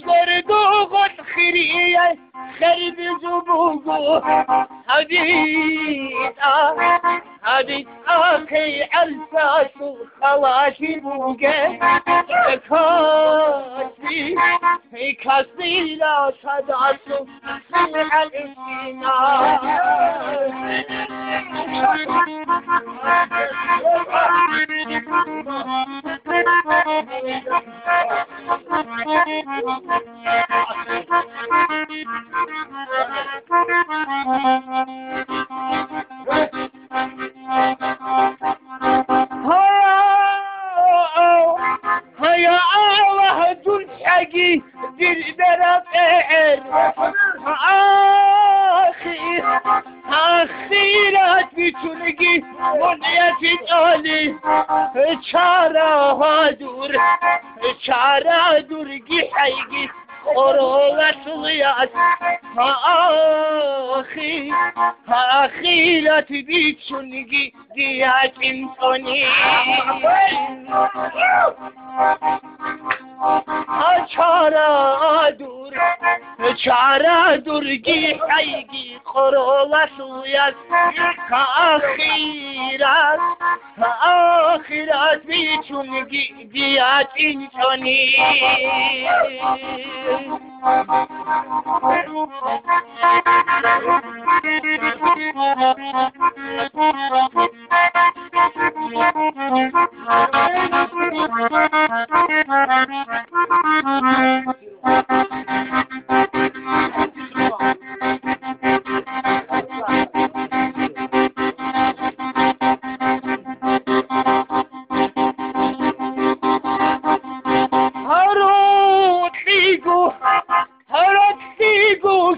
قردوغت خرية خرب زبوغو هديت كي عرساس خلاشي بوغي كاسي لا صداسو سمع هيا الله دول حقي دل درفعر أخيرات بتلقي منية تالي شارع دورقي حيقي قرولة ضياس أخيرات بتلقي ديات انتوني چارا درگی حیگی قرولت ویاد آخیرات بیچونگی دیات اینچونی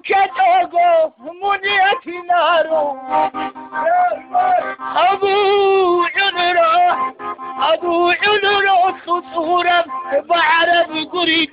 كتاغو منيتي نارو أبو عذرا خصورا بعرب قريد